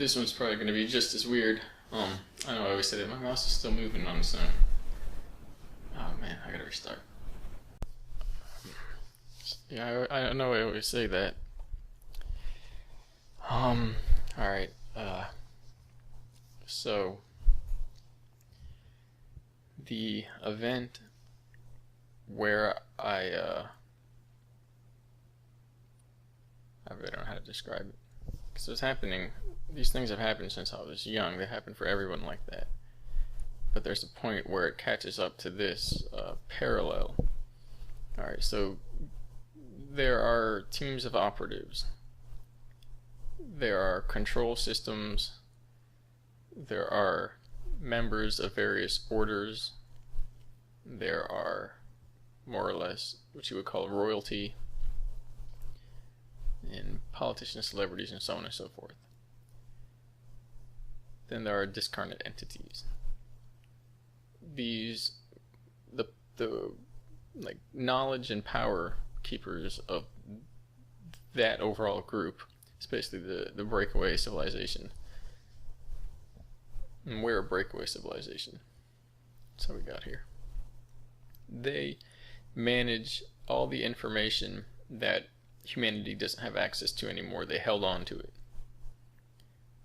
This one's probably going to be just as weird. I know I always say that my mouse is still moving on its own. Oh man, I gotta restart. Yeah, I know I always say that. Alright, so the event where I really don't know how to describe it. Because it's happening, these things have happened since I was young. They happen for everyone like that. But there's a point where it catches up to this parallel. Alright, so there are teams of operatives. There are control systems. There are members of various orders. There are more or less what you would call royalty, and politicians, celebrities, and so on and so forth. Then there are discarnate entities. These, the like knowledge and power keepers of that overall group, is basically the breakaway civilization. And we're a breakaway civilization. That's how we got here. They manage all the information that humanity doesn't have access to anymore. They held on to it.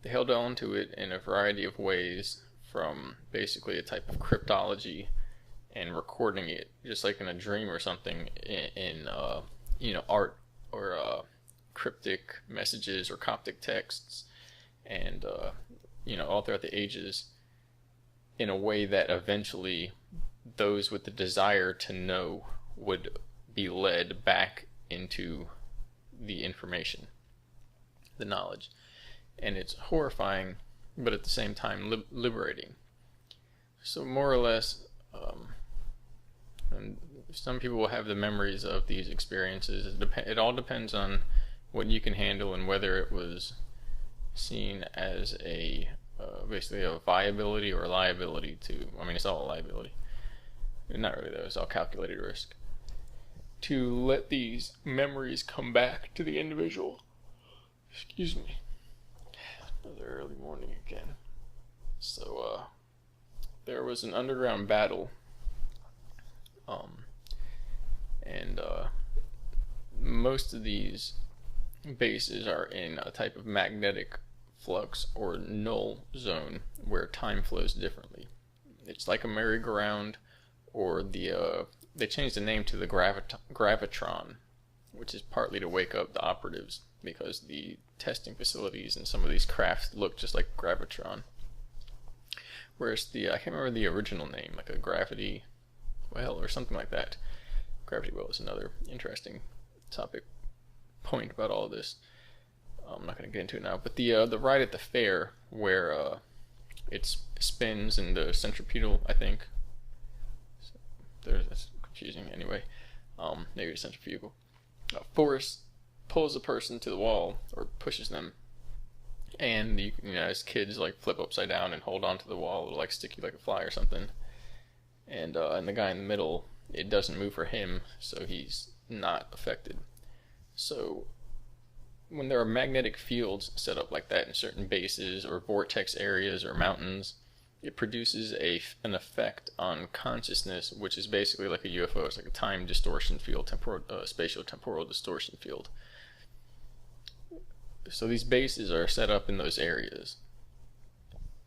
They held on to it in a variety of ways, from basically a type of cryptology and recording it, just like in a dream or something, in art or cryptic messages or Coptic texts, and all throughout the ages, in a way that eventually those with the desire to know would be led back into the information, the knowledge. And it's horrifying, but at the same time liberating. So more or less, and some people will have the memories of these experiences. It all depends on what you can handle and whether it was seen as basically a viability or a liability to, it's all a liability. Not really though, it's all calculated risk. To let these memories come back to the individual. Excuse me. Another early morning again. So, there was an underground battle. And most of these bases are in a type of magnetic flux or null zone where time flows differently. It's like a merry-go-round, or they changed the name to the gravitron, which is partly to wake up the operatives, because the testing facilities and some of these crafts look just like gravitron. Whereas I can't remember the original name, like a gravity well or something like that. Gravity well is another interesting point about all of this. I'm not going to get into it now, but the ride at the fair where it spins in the centripetal, I think. That's confusing anyway. Maybe it's centrifugal. Force pulls a person to the wall, or pushes them, and as kids flip upside down and hold on to the wall, it'll stick you like a fly or something. And the guy in the middle, it doesn't move for him, so he's not affected. So when there are magnetic fields set up like that in certain bases or vortex areas or mountains, it produces an effect on consciousness, which is basically like a UFO. It's like a time distortion field, spatial temporal distortion field. So these bases are set up in those areas,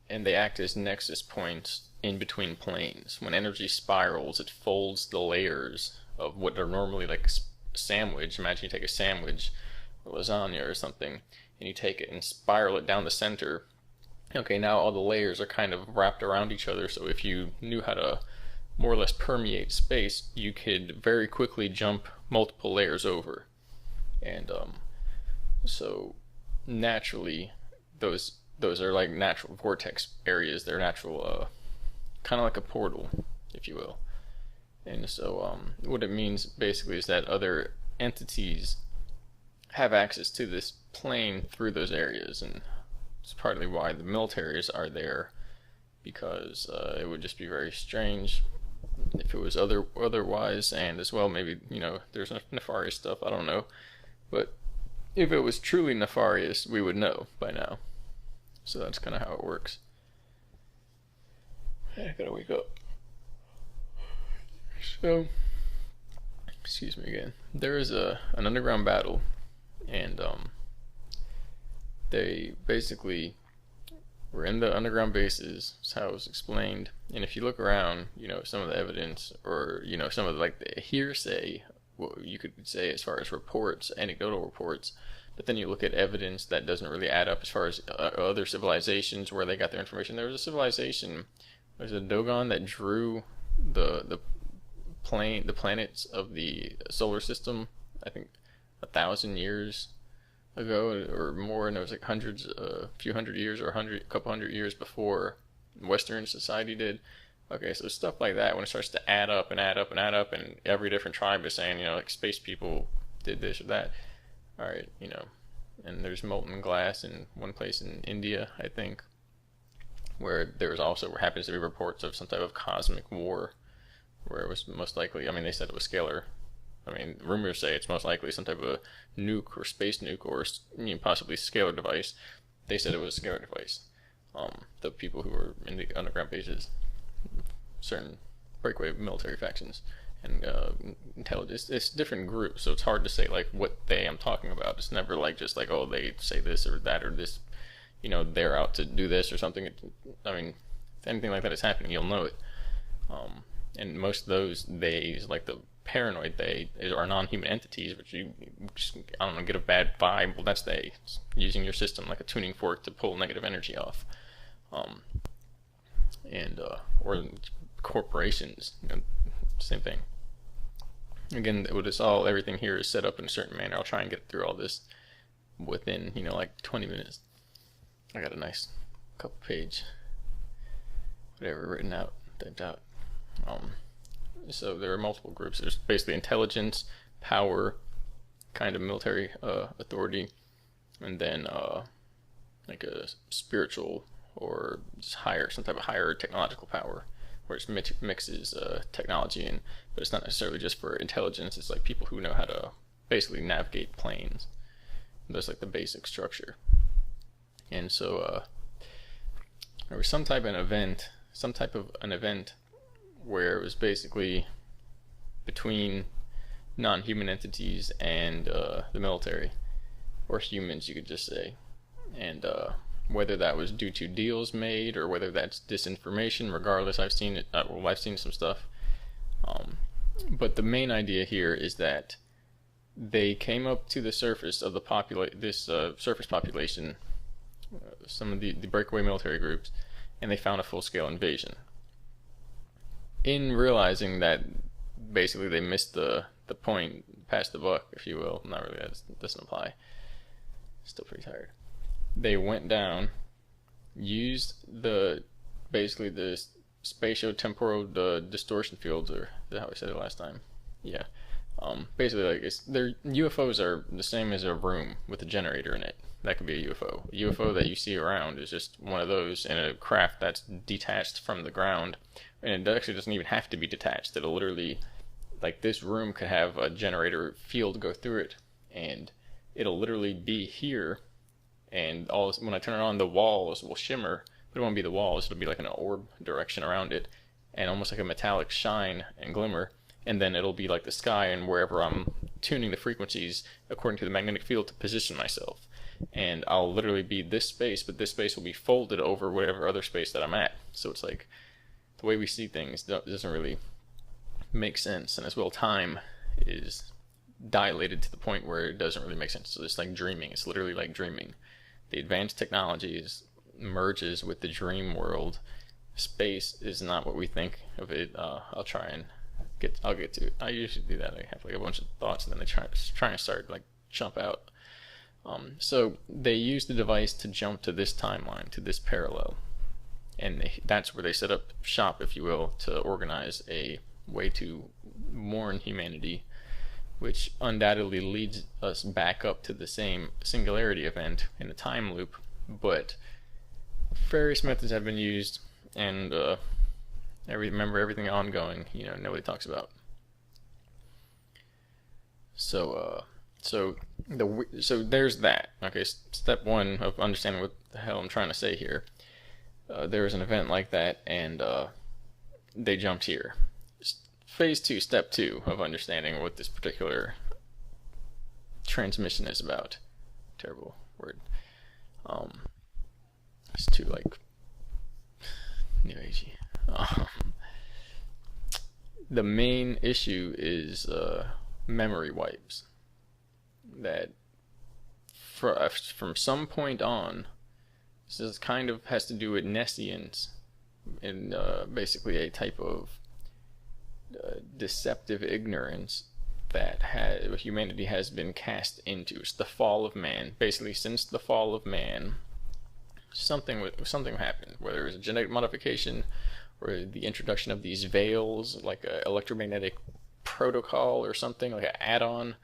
and they act as nexus points in between planes. When energy spirals, it folds the layers of what are normally like a sandwich. Imagine you take a sandwich or lasagna or something, and you take it and spiral it down the center. Okay, now all the layers are kind of wrapped around each other, so if you knew how to more or less permeate space, you could very quickly jump multiple layers over. And so naturally, those are like natural vortex areas. They're natural, kind of like a portal, if you will. And so what it means basically is that other entities have access to this plane through those areas, and it's partly why the militaries are there, because it would just be very strange if it was otherwise, and as well maybe there's nefarious stuff, I don't know, but if it was truly nefarious, we would know by now. So that's kind of how it works. I gotta wake up. So, excuse me again. There is an underground battle, and they basically were in the underground bases. That's how it was explained. And if you look around, some of the evidence, or some of like the hearsay, what you could say as far as reports, anecdotal reports. But then you look at evidence that doesn't really add up as far as other civilizations where they got their information. There was a civilization, there's a Dogon that drew the planets of the solar system, I think 1,000 years ago or more, and it was like hundreds, a few hundred years, or a couple hundred years before Western society did. Okay, so stuff like that, when it starts to add up and add up and add up, and every different tribe is saying, like space people did this or that. All right, and there's molten glass in one place in India, I think, where there's also happens to be reports of some type of cosmic war, where it was most likely, they said it was scalar. Rumors say it's most likely some type of nuke or space nuke or possibly scalar device. They said it was a scalar device. The people who were in the underground bases, certain breakaway military factions, and intelligence. It's different groups, so it's hard to say like what I'm talking about. It's never like just like, oh, they say this or that or this, they're out to do this or something. If anything like that is happening, you'll know it. And most of those theys, like the paranoid they, are non-human entities, which you just, I don't know, get a bad vibe. Well, that's they using your system like a tuning fork to pull negative energy off. Or corporations, same thing. Again, everything here is set up in a certain manner. I'll try and get through all this within, like 20 minutes. I got a nice couple page, whatever, written out, typed out. So there are multiple groups. There's basically intelligence, power, kind of military authority, and then like a spiritual or just some type of higher technological power, where it mixes technology in, but it's not necessarily just for intelligence. It's like people who know how to basically navigate planes. That's like the basic structure. And so there was some type of an event where it was basically between non-human entities and the military, or humans, you could just say. And whether that was due to deals made or whether that's disinformation, regardless, I've seen it. I've seen some stuff. But the main idea here is that they came up to the surface of the surface population, some of the breakaway military groups, and they found a full-scale invasion. In realizing that basically they missed the point, past the buck, if you will. Not really, that doesn't apply. Still pretty tired. They went down, used basically the spatio-temporal distortion fields, or is that how I said it last time? Yeah. Basically, like, their UFOs are the same as a room with a generator in it. That could be a UFO. A UFO that you see around is just one of those in a craft that's detached from the ground. And it actually doesn't even have to be detached. It'll literally, like, this room could have a generator field go through it, and it'll literally be here, and when I turn it on, the walls will shimmer, but it won't be the walls. It'll be like an orb direction around it, and almost like a metallic shine and glimmer, and then it'll be like the sky, and wherever I'm tuning the frequencies according to the magnetic field to position myself. And I'll literally be this space, but this space will be folded over whatever other space that I'm at. So it's like, the way we see things doesn't really make sense, and as well, time is dilated to the point where it doesn't really make sense. So it's like dreaming. It's literally like dreaming. The advanced technologies merges with the dream world. Space is not what we think of it. I'll get to it. I usually do that. I have like a bunch of thoughts, and then try to start like jump out. So they use the device to jump to this timeline, to this parallel, and that's where they set up shop, if you will, to organize a way to warn humanity, which undoubtedly leads us back up to the same singularity event in a time loop. But various methods have been used, and remember, everything ongoing, nobody talks about. So So there's that. Okay, step one of understanding what the hell I'm trying to say here. There was an event like that, and they jumped here. Phase two, step two of understanding what this particular transmission is about. Terrible word. It's too like new agey. The main issue is memory wipes. That from some point on, this is kind of has to do with Nescience, and basically a type of deceptive ignorance that humanity has been cast into. It's the fall of man. Basically, since the fall of man, something happened, whether it was a genetic modification or the introduction of these veils, like an electromagnetic protocol or something, like an add-on.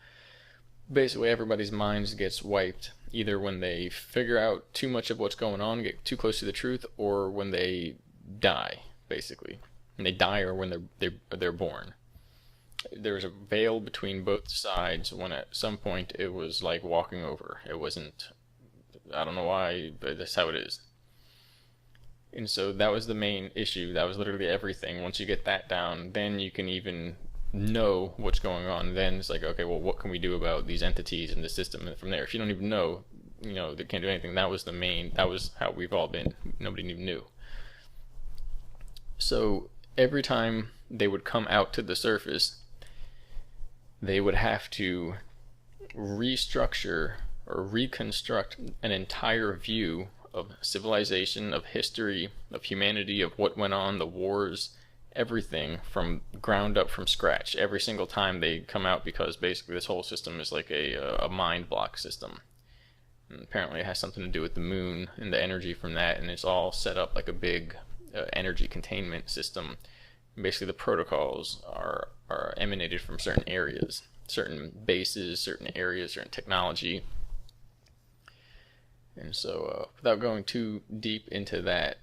Basically, everybody's minds gets wiped, either when they figure out too much of what's going on, get too close to the truth, or when they die, basically. And they die, or when they're born. There's a veil between both sides, when at some point it was like walking over. It wasn't, I don't know why, but that's how it is. And so that was the main issue. That was literally everything. Once you get that down, then you can even know what's going on. Then it's like, okay, well, what can we do about these entities in the system? And from there, if you don't even know, they can't do anything. That was how we've all been. Nobody even knew. So every time they would come out to the surface, they would have to restructure or reconstruct an entire view of civilization, of history, of humanity, of what went on, the wars, everything from ground up, from scratch, every single time they come out, because basically this whole system is like a mind block system. And apparently it has something to do with the moon and the energy from that, and it's all set up like a big energy containment system. Basically the protocols are emanated from certain areas, certain bases, certain areas, certain technology. And so without going too deep into that,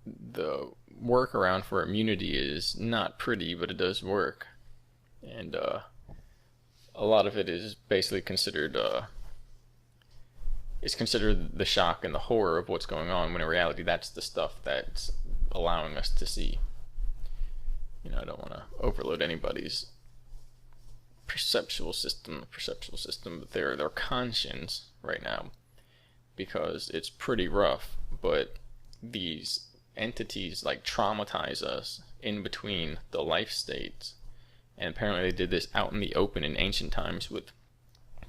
the workaround for immunity is not pretty, but it does work. And a lot of it is basically considered the shock and the horror of what's going on, when in reality that's the stuff that's allowing us to see. I don't want to overload anybody's perceptual system, but their conscience right now, because it's pretty rough. But these entities like traumatize us in between the life states, and apparently they did this out in the open in ancient times with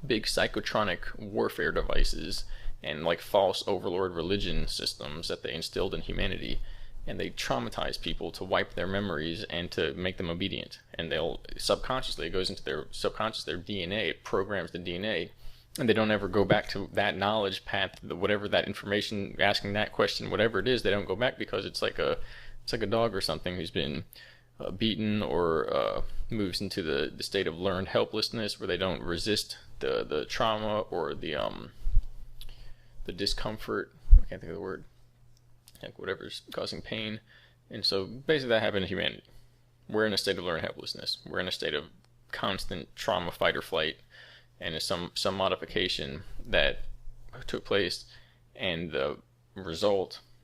big psychotronic warfare devices and like false overlord religion systems that they instilled in humanity. And they traumatize people to wipe their memories and to make them obedient. And they'll subconsciously, it goes into their subconscious, their DNA, it programs the DNA, and they don't ever go back to that knowledge path, whatever that information, asking that question, whatever it is, they don't go back, because it's like a dog or something who's been beaten, or moves into the state of learned helplessness, where they don't resist the trauma or the discomfort. I can't think of the word. Like whatever's causing pain. And so basically that happened to humanity. We're in a state of learned helplessness. We're in a state of constant trauma, fight or flight, and it's some modification that took place, and the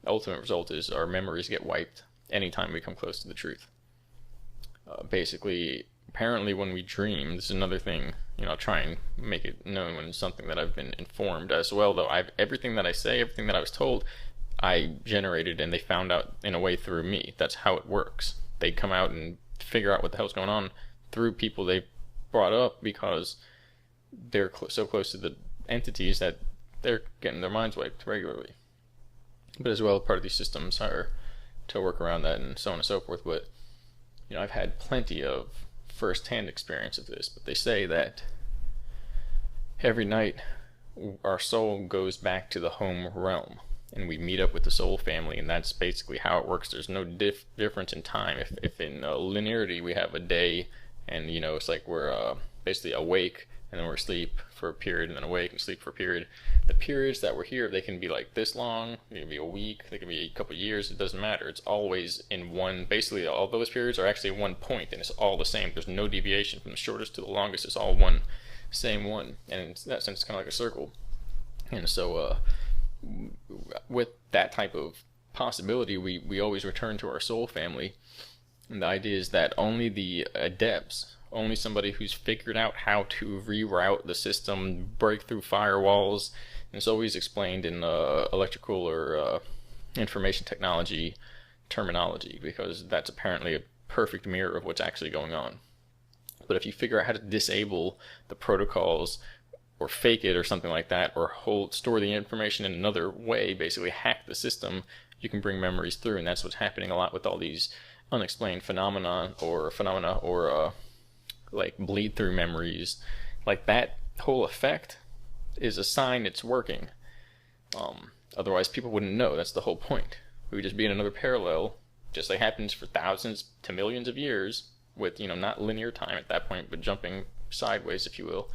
ultimate result is our memories get wiped anytime we come close to the truth. Basically, apparently when we dream, this is another thing, I'll try and make it known when it's something that I've been informed as well, though everything that I say, everything that I was told, I generated, and they found out in a way through me. That's how it works. They come out and figure out what the hell's going on through people they brought up, because they're so close to the entities that they're getting their minds wiped regularly. But as well, part of these systems are to work around that, and so on and so forth. But I've had plenty of first-hand experience of this. But they say that every night our soul goes back to the home realm, and we meet up with the soul family, and that's basically how it works. There's no difference in time. If in linearity we have a day, and it's like we're basically awake, and then we're asleep for a period, and then awake and sleep for a period. The periods that we're here, they can be like this long, they can be a week, they can be a couple of years, it doesn't matter. It's always in one, basically all those periods are actually one point, and it's all the same. There's no deviation from the shortest to the longest. It's all one same one, and in that sense, it's kind of like a circle. And so, with that type of possibility, we always return to our soul family. And the idea is that only the adepts, only somebody who's figured out how to reroute the system, break through firewalls, and it's always explained in electrical or information technology terminology, because that's apparently a perfect mirror of what's actually going on. But if you figure out how to disable the protocols or fake it or something like that, or store the information in another way, basically hack the system, you can bring memories through. And that's what's happening a lot with all these unexplained phenomena or like bleed through memories. Like that whole effect is a sign it's working. Otherwise people wouldn't know. That's the whole point. We would just be in another parallel, just like happens for thousands to millions of years, with, you know, not linear time at that point, but jumping sideways, if you will,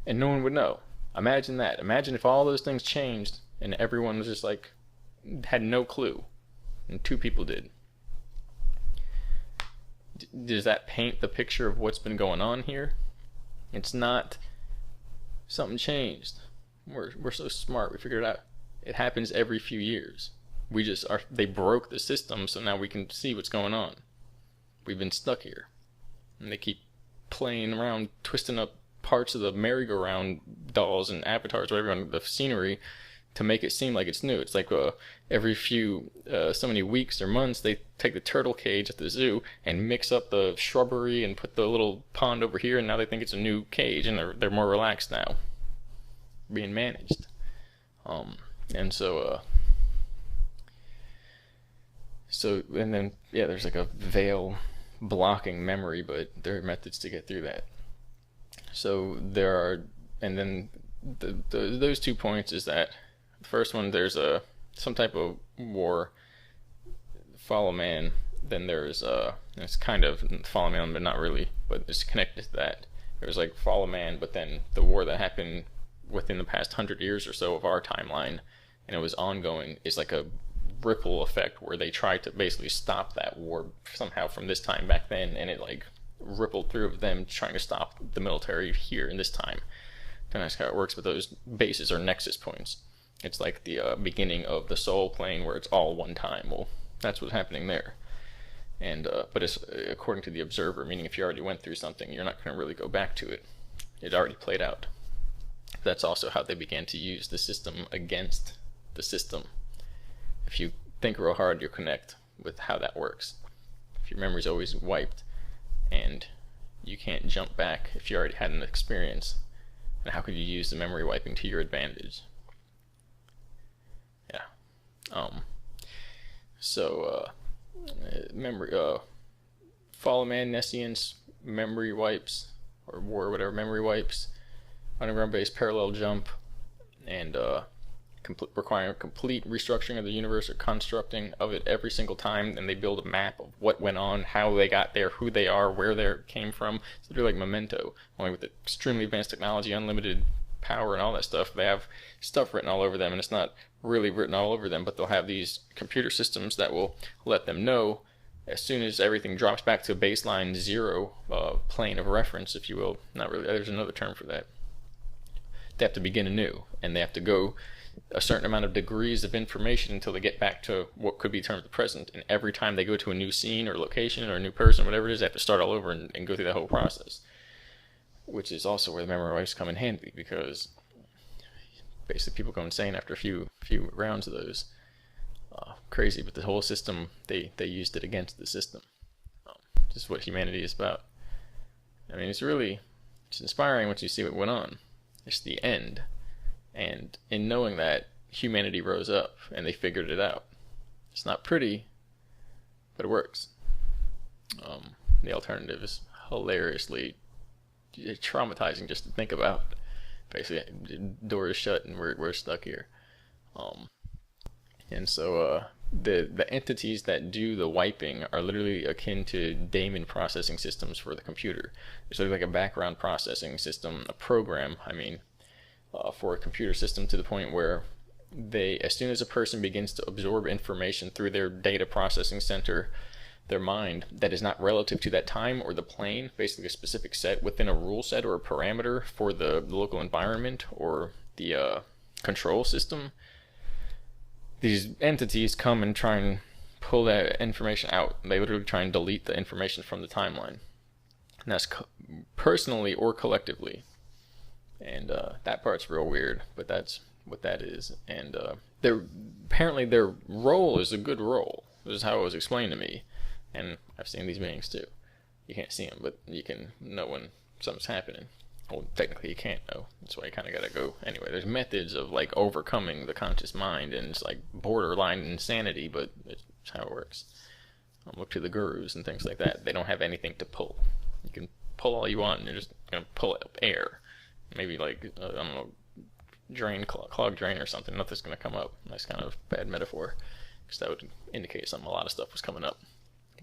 and no one would know. Imagine that. Imagine if all those things changed and everyone was just like, had no clue, and 2 people did. Does that paint the picture of what's been going on here? It's not something changed. We're so smart. We figured it out. It happens every few years. We just are. They broke the system, so now we can see what's going on. We've been stuck here, and they keep playing around, twisting up parts of the merry-go-round dolls and avatars, whatever, on the scenery, to make it seem like it's new. It's like every few so many weeks or months, they take the turtle cage at the zoo and mix up the shrubbery and put the little pond over here, and now they think it's a new cage, and they're more relaxed now, being managed. And so and then there's like a veil blocking memory, but there are methods to get through that. So there are, and then those 2 points is that the first one, there's some type of war, follow man. Then there's it's kind of follow man, but not really, but it's connected to that. There's like follow man, but then the war that happened within the past 100 years or so of our timeline, and it was ongoing, is like a ripple effect where they tried to basically stop that war somehow from this time back then, and it like rippled through of them trying to stop the military here in this time. And that's how it works. But those bases are nexus points. It's like the beginning of the soul plane where it's all one time. Well, that's what's happening there. And but it's according to the observer, meaning if you already went through something, you're not going to really go back to it. It already played out. That's also how they began to use the system against the system. If you think real hard, you'll connect with how that works. If your memory's always wiped and you can't jump back if you already had an experience, then how could you use the memory wiping to your advantage? Yeah. Memory, follow man, nescience, memory wipes, or war, whatever, memory wipes, underground base, parallel jump, and requiring complete restructuring of the universe or constructing of it every single time, and they build a map of what went on, how they got there, who they are, where they came from. So they're like Memento, only with extremely advanced technology, unlimited power and all that stuff. They have stuff written all over them, and it's not really written all over them, but they'll have these computer systems that will let them know as soon as everything drops back to a baseline zero plane of reference, if you will. Not really, there's another term for that. They have to begin anew, and they have to go a certain amount of degrees of information until they get back to what could be termed the present. And every time they go to a new scene or location or a new person, whatever it is, they have to start all over and go through that whole process. Which is also where the memory wipes come in handy, because basically people go insane after a few rounds of those. Crazy, but the whole system, they used it against the system. Just what humanity is about. I mean, it's inspiring once you see what went on. It's the end. And in knowing that, humanity rose up and they figured it out. It's not pretty, but it works. The alternative is hilariously traumatizing just to think about. Basically, door is shut and we're stuck here. And so the entities that do the wiping are literally akin to daemon processing systems for the computer. It's sort of like a background processing system, a program, for a computer system, to the point where as soon as a person begins to absorb information through their data processing center, their mind that is not relative to that time or the plane, basically a specific set within a rule set or a parameter for the local environment or the control system, these entities come and try and pull that information out. They literally try and delete the information from the timeline. And that's personally or collectively. And that part's real weird, but that's what that is. And apparently their role is a good role. This is how it was explained to me. And I've seen these beings too. You can't see them, but you can know when something's happening. Well, technically you can't know. That's why you kind of gotta go. Anyway, there's methods of like overcoming the conscious mind, and it's like borderline insanity, but it's how it works. Look to the gurus and things like that. They don't have anything to pull. You can pull all you want, and you're just gonna pull up air. Maybe like I don't know, clog drain or something. Nothing's gonna come up. That's kind of a bad metaphor, because that would indicate a lot of stuff was coming up.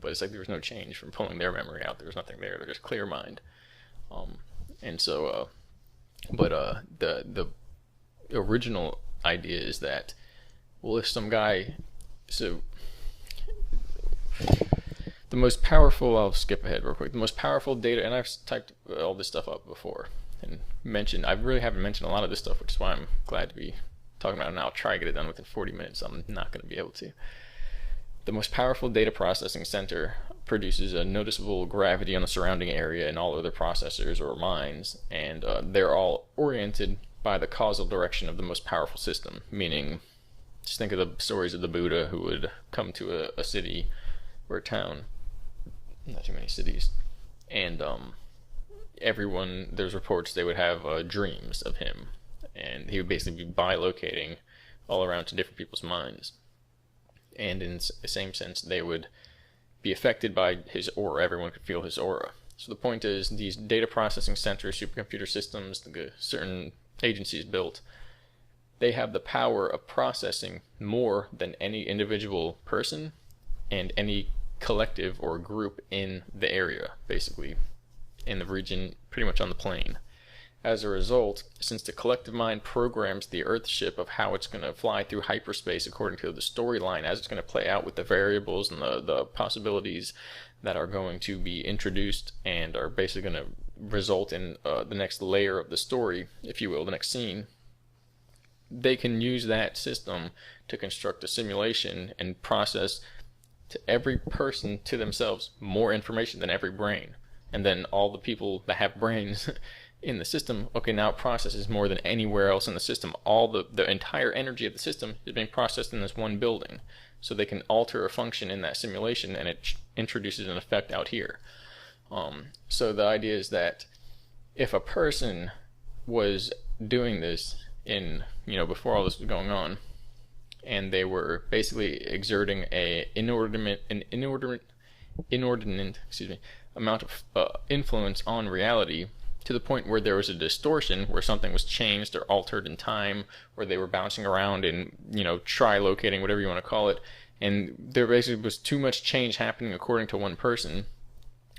But it's like there was no change from pulling their memory out. There was nothing there. They're just clear mind. And so, the original idea is that, well, if some guy, so the most powerful, I'll skip ahead real quick, the most powerful data, and I've typed all this stuff up before and mentioned, I really haven't mentioned a lot of this stuff, which is why I'm glad to be talking about it now. I'll try to get it done within 40 minutes. I'm not going to be able to. The most powerful data processing center produces a noticeable gravity on the surrounding area and all other processors or minds, and they're all oriented by the causal direction of the most powerful system. Meaning, just think of the stories of the Buddha who would come to a city or a town, not too many cities, and everyone, there's reports they would have dreams of him, and he would basically be bilocating all around to different people's minds. And in the same sense, they would be affected by his aura. Everyone could feel his aura. So the point is, these data processing centers, supercomputer systems, the certain agencies built, they have the power of processing more than any individual person and any collective or group in the area, basically, in the region, pretty much on the plane. As a result, since the collective mind programs the Earthship of how it's going to fly through hyperspace according to the storyline, as it's going to play out with the variables and the possibilities that are going to be introduced and are basically going to result in the next layer of the story, if you will, the next scene, they can use that system to construct a simulation and process to every person to themselves more information than every brain. And then all the people that have brains in the system, okay, now it processes more than anywhere else in the system. All the entire energy of the system is being processed in this one building. So they can alter a function in that simulation, and it introduces an effect out here. So the idea is that if a person was doing this in, before all this was going on, and they were basically exerting an inordinate amount of influence on reality, to the point where there was a distortion, where something was changed or altered in time, or they were bouncing around and, tri-locating, whatever you want to call it, and there basically was too much change happening according to one person,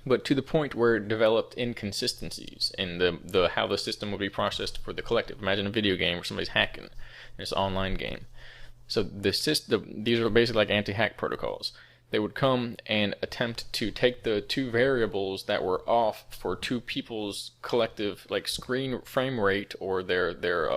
but to the point where it developed inconsistencies in the how the system would be processed for the collective. Imagine a video game where somebody's hacking, and it's an online game. So these are basically like anti-hack protocols. They would come and attempt to take the two variables that were off for two people's collective, like, screen frame rate or their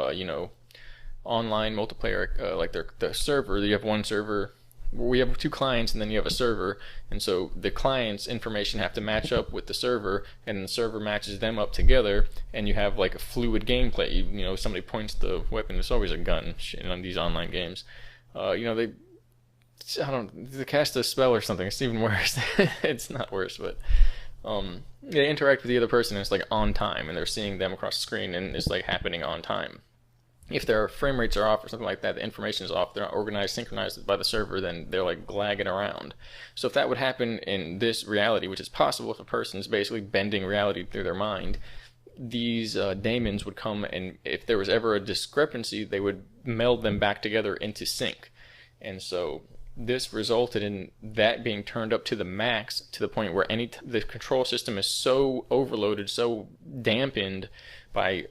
online multiplayer, like the server. You have one server. We have two clients, and then you have a server, and so the client's information have to match up with the server, and the server matches them up together, and you have like a fluid gameplay. Somebody points the weapon. It's always a gun on these online games. They cast a spell or something. It's even worse. It's not worse, but they interact with the other person, and it's like on time, and they're seeing them across the screen, and it's like happening on time. If their frame rates are off or something like that, the information is off, they're not organized, synchronized by the server, then they're like lagging around. So if that would happen in this reality, which is possible if a person is basically bending reality through their mind, these daemons would come, and if there was ever a discrepancy, they would meld them back together into sync. And so this resulted in that being turned up to the max, to the point where the control system is so overloaded, so dampened by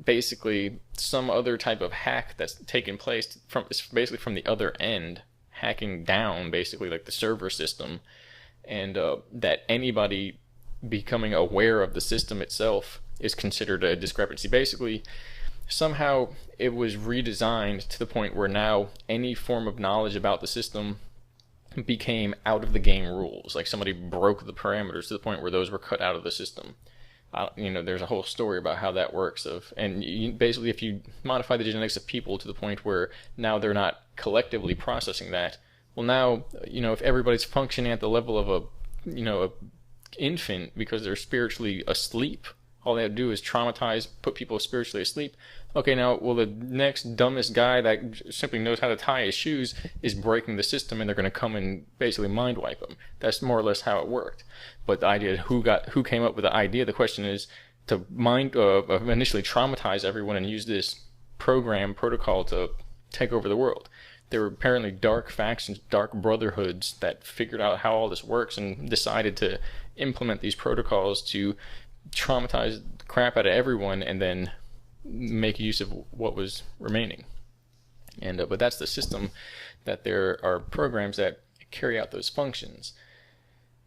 basically some other type of hack that's taken place it's basically from the other end, hacking down basically like the server system, and that anybody becoming aware of the system itself is considered a discrepancy. Basically, somehow it was redesigned to the point where now any form of knowledge about the system became out of the game rules. Like somebody broke the parameters to the point where those were cut out of the system. There's a whole story about how that works. Basically, if you modify the genetics of people to the point where now they're not collectively processing that, well, now, if everybody's functioning at the level of a infant because they're spiritually asleep, all they have to do is traumatize, put people spiritually asleep. Okay, now, well, the next dumbest guy that simply knows how to tie his shoes is breaking the system, and they're going to come and basically mind wipe him. That's more or less how it worked. But the idea who came up with the idea, the question is to initially traumatize everyone and use this protocol to take over the world. There were apparently dark factions, dark brotherhoods that figured out how all this works and decided to implement these protocols to traumatize the crap out of everyone and then make use of what was remaining. But that's the system, that there are programs that carry out those functions.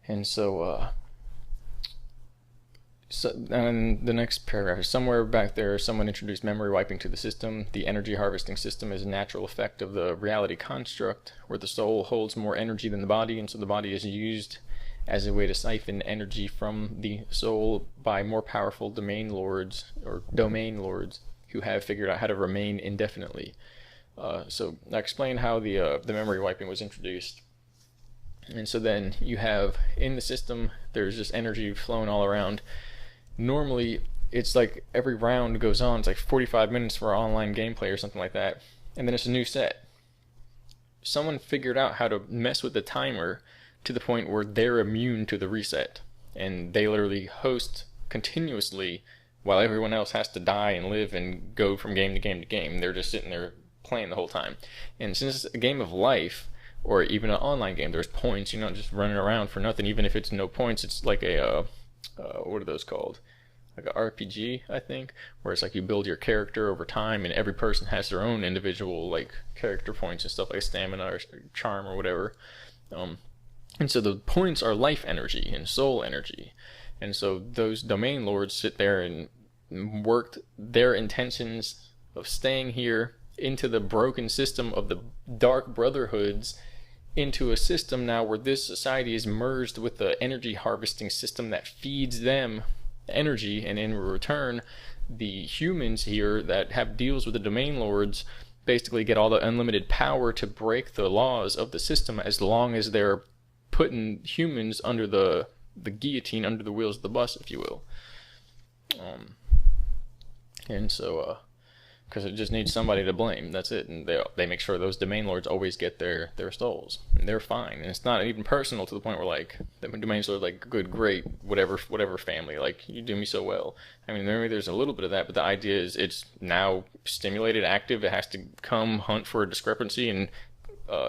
And and the next paragraph is, somewhere back there someone introduced memory wiping to the system. The energy harvesting system is a natural effect of the reality construct where the soul holds more energy than the body, and so the body is used as a way to siphon energy from the soul by more powerful domain lords who have figured out how to remain indefinitely. So I explained how the memory wiping was introduced. And so then you have, in the system, there's just energy flowing all around. Normally, it's like every round goes on, it's like 45 minutes for online gameplay or something like that, and then it's a new set. Someone figured out how to mess with the timer to the point where they're immune to the reset, and they literally host continuously while everyone else has to die and live and go from game to game to game. They're just sitting there playing the whole time. And since it's a game of life, or even an online game, there's points. You're not just running around for nothing. Even if it's no points, it's like a what are those called? Like a RPG, I think, where it's like you build your character over time, and every person has their own individual like character points and stuff, like stamina or charm or whatever. And so the points are life energy and soul energy. And so those domain lords sit there and worked their intentions of staying here into the broken system of the dark brotherhoods, into a system now where this society is merged with the energy harvesting system that feeds them energy, and in return the humans here that have deals with the domain lords basically get all the unlimited power to break the laws of the system, as long as they're putting humans under the guillotine, under the wheels of the bus, if you will. Because it just needs somebody to blame. That's it. And they make sure those domain lords always get their souls. And they're fine. And it's not even personal to the point where, like, the domain lords are like, good, great, whatever family. Like, you do me so well. I mean, maybe there's a little bit of that, but the idea is it's now stimulated, active. It has to come hunt for a discrepancy and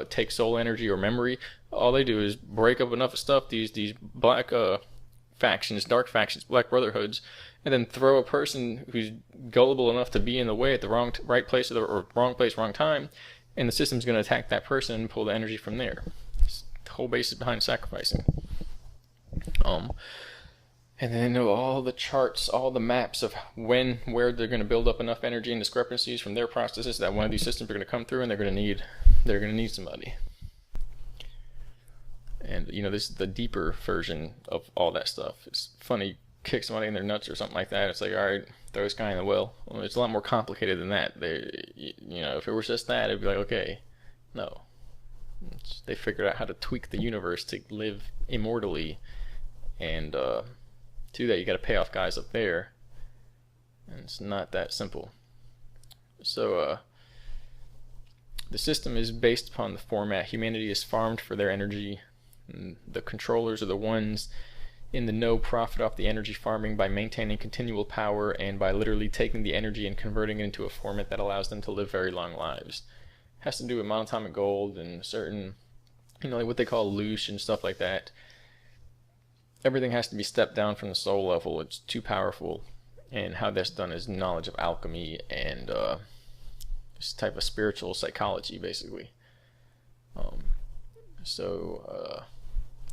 take soul energy or memory. All they do is break up enough of stuff, these black factions, dark factions, black brotherhoods, and then throw a person who's gullible enough to be in the way at the right place or wrong place, wrong time, and the system's going to attack that person and pull the energy from there. It's the whole basis behind sacrificing. And then all the charts, all the maps of where they're going to build up enough energy and discrepancies from their processes that one of these systems are going to come through, and they're going to need somebody. And this is the deeper version of all that stuff. It's funny. Kick somebody in their nuts or something like that. It's like, all right, throw this guy in the well. Well, it's a lot more complicated than that. If it was just that, it'd be like, okay, no. They figured out how to tweak the universe to live immortally, and to do that, you got to pay off guys up there, and it's not that simple. So, the system is based upon the format. Humanity is farmed for their energy, and the controllers are the ones in the know profit off the energy farming by maintaining continual power and by literally taking the energy and converting it into a format that allows them to live very long lives. It has to do with monatomic gold and certain, like what they call loosh and stuff like that. Everything has to be stepped down from the soul level. It's too powerful. And how that's done is knowledge of alchemy and this type of spiritual psychology, basically.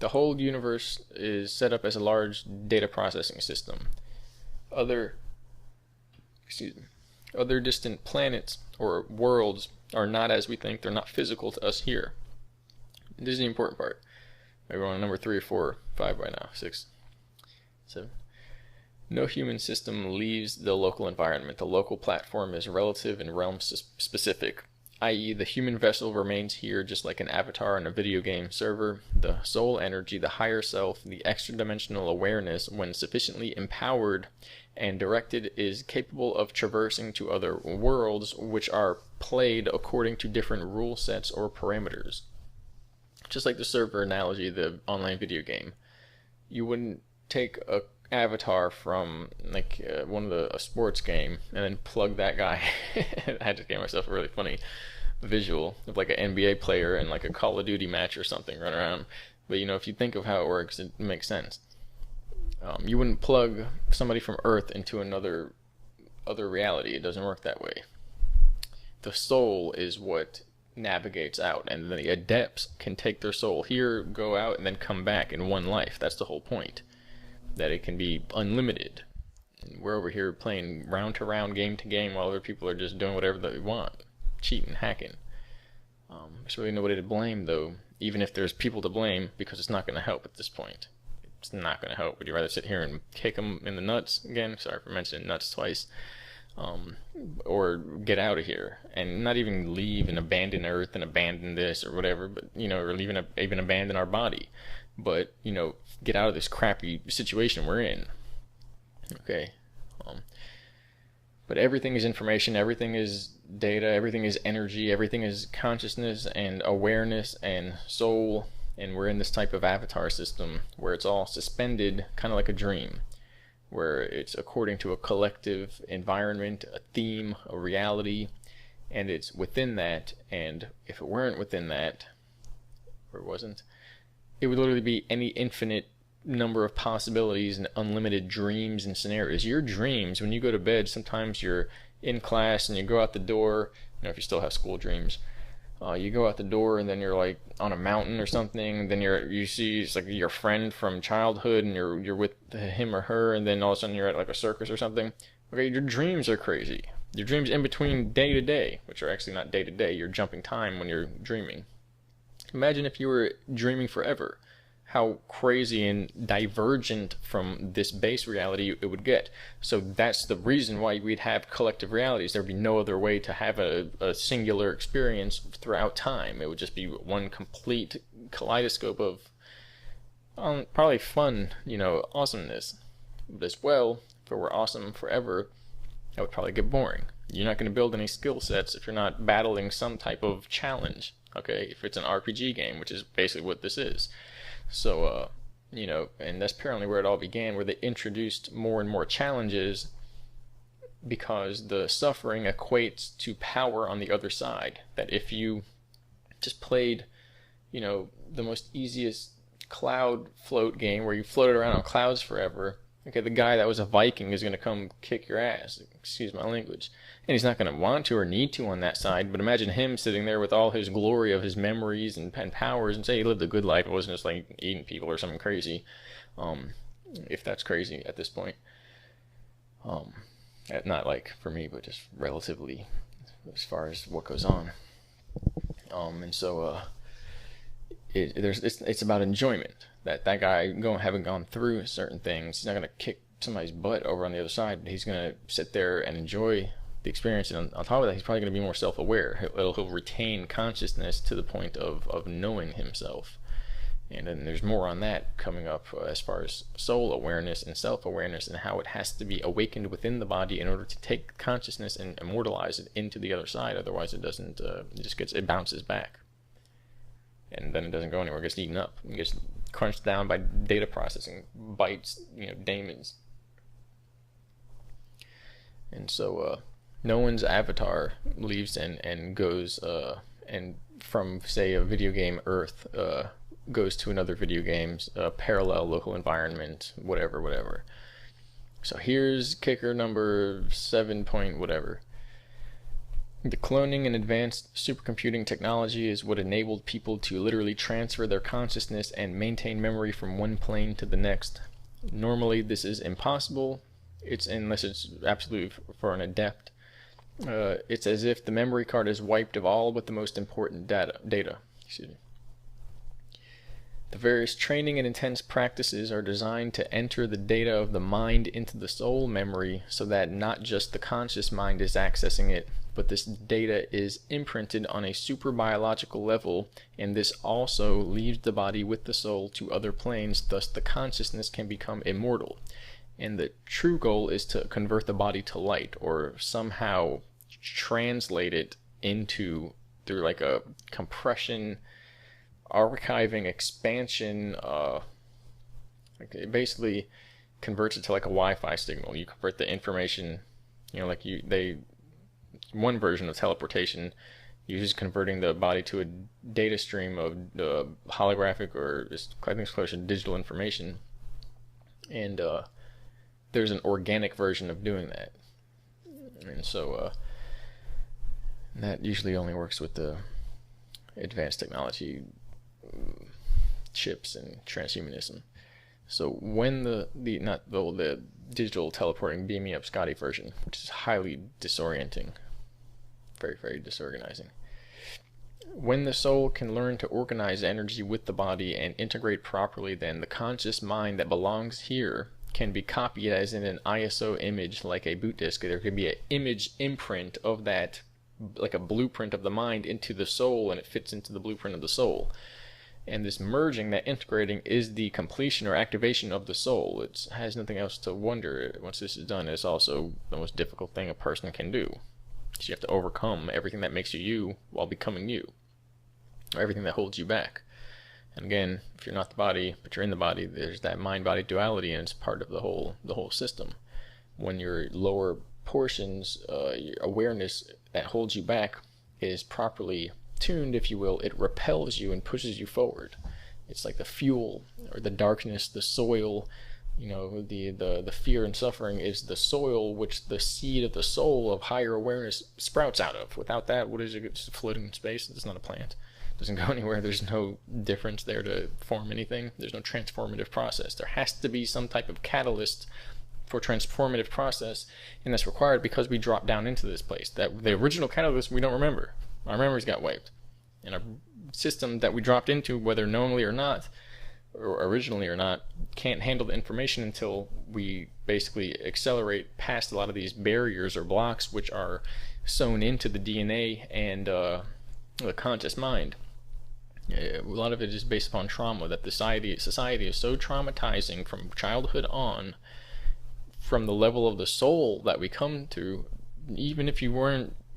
The whole universe is set up as a large data processing system. Other, excuse me, other distant planets or worlds are not as we think. They're not physical to us here. This is the important part. Maybe we're on number 3 or 4 or 5 right now. 6, 7. No human system leaves the local environment. The local platform is relative and realm specific, i.e. the human vessel remains here just like an avatar on a video game server. The soul energy, the higher self, the extra-dimensional awareness, when sufficiently empowered and directed, is capable of traversing to other worlds which are played according to different rule sets or parameters. Just like the server analogy, the online video game. You wouldn't take a avatar from like a sports game and then plug that guy. I had to give myself a really funny visual of like an NBA player and like a Call of Duty match or something run around. But you know, if you think of how it works, it makes sense. You wouldn't plug somebody from Earth into another reality. It doesn't work that way. The soul is what navigates out, and the adepts can take their soul here, go out, and then come back in one life. That's the whole point. That it can be unlimited. And we're over here playing round to round, game to game, while other people are just doing whatever they want, cheating, hacking. There's really nobody to blame, though, even if there's people to blame, because it's not going to help at this point. It's not going to help. Would you rather sit here and kick them in the nuts again? Sorry for mentioning nuts twice. Or get out of here and not even leave and abandon Earth and abandon this or whatever, but you know, or even abandon our body. But you know, get out of this crappy situation we're in. Okay. But everything is information, everything is data, everything is energy, everything is consciousness and awareness and soul, and we're in this type of avatar system where it's all suspended, kind of like a dream, where it's according to a collective environment, a theme, a reality, and it's within that. And if it weren't within that, or it wasn't, it would literally be any infinite number of possibilities and unlimited dreams and scenarios. Your dreams, when you go to bed, sometimes you're in class and you go out the door, you know, if you still have school dreams, you go out the door and then you're like on a mountain or something, then you see it's like your friend from childhood and you're with him or her, and then all of a sudden you're at like a circus or something. Okay, your dreams are crazy. Your dreams in between day to day, which are actually not day to day, you're jumping time when you're dreaming. Imagine if you were dreaming forever, how crazy and divergent from this base reality it would get. So that's the reason why we'd have collective realities. There'd be no other way to have a singular experience throughout time. It would just be one complete kaleidoscope of probably fun, you know, awesomeness. But as well, if it were awesome forever, that would probably get boring. You're not going to build any skill sets if you're not battling some type of challenge. Okay, if it's an RPG game, which is basically what this is. So, you know, and that's apparently where it all began, where they introduced more and more challenges because the suffering equates to power on the other side. That if you just played, you know, the most easiest cloud float game where you floated around on clouds forever, okay, the guy that was a Viking is going to come kick your ass, excuse my language. And he's not going to want to or need to on that side, but imagine him sitting there with all his glory of his memories and powers and say he lived a good life. It wasn't just like eating people or something crazy, if that's crazy at this point. Not like for me, but just relatively as far as what goes on. And so it's about enjoyment. That guy having gone through certain things, he's not going to kick somebody's butt over on the other side. He's going to sit there and enjoy the experience, and on top of that, he's probably going to be more self-aware. He'll retain consciousness to the point of knowing himself. And then there's more on that coming up as far as soul awareness and self-awareness and how it has to be awakened within the body in order to take consciousness and immortalize it into the other side. Otherwise, it doesn't. It bounces back, and then it doesn't go anywhere. It gets eaten up. It gets crunched down by data processing, bytes, you know, daemons. And so no one's avatar leaves and goes and from, say, a video game Earth goes to another video game's parallel local environment, whatever. So here's kicker number 7 point whatever. The cloning and advanced supercomputing technology is what enabled people to literally transfer their consciousness and maintain memory from one plane to the next. Normally, this is impossible. Unless it's absolutely for an adept. It's as if the memory card is wiped of all but the most important data. Excuse me. The various training and intense practices are designed to enter the data of the mind into the soul memory so that not just the conscious mind is accessing it, but this data is imprinted on a super biological level, and this also leaves the body with the soul to other planes, thus the consciousness can become immortal. And the true goal is to convert the body to light, or somehow translate it into, through like a compression, archiving, expansion, like it basically converts it to like a Wi-Fi signal. You convert the information, one version of teleportation uses converting the body to a data stream of holographic, or I think it's close to digital information, and there's an organic version of doing that, and so that usually only works with the advanced technology chips and transhumanism. So when the digital teleporting beam me up Scotty version, which is highly disorienting, very, very disorganizing. When the soul can learn to organize energy with the body and integrate properly, then the conscious mind that belongs here can be copied as in an ISO image, like a boot disk. There can be an image imprint of that, like a blueprint of the mind into the soul, and it fits into the blueprint of the soul. And this merging, that integrating, is the completion or activation of the soul. It has nothing else to wonder. Once this is done, it's also the most difficult thing a person can do. You have to overcome everything that makes you you while becoming you, or everything that holds you back. And again, if you're not the body but you're in the body, there's that mind-body duality, and it's part of the whole system. When your lower portions, your awareness that holds you back, is properly tuned, if you will, it repels you and pushes you forward. It's like the fuel, or the darkness, the soil. The fear and suffering is the soil which the seed of the soul of higher awareness sprouts out of. Without that, what is it? It's floating in space. It's not a plant. It doesn't go anywhere. There's no difference there to form anything. There's no transformative process. There has to be some type of catalyst for transformative process, and that's required because we dropped down into this place. That the original catalyst we don't remember. Our memories got wiped. And a system that we dropped into, whether knowingly or not, or originally or not, can't handle the information until we basically accelerate past a lot of these barriers or blocks which are sewn into the DNA and the conscious mind. A lot of it is based upon trauma, that society is so traumatizing from childhood on, from the level of the soul that we come to, even if you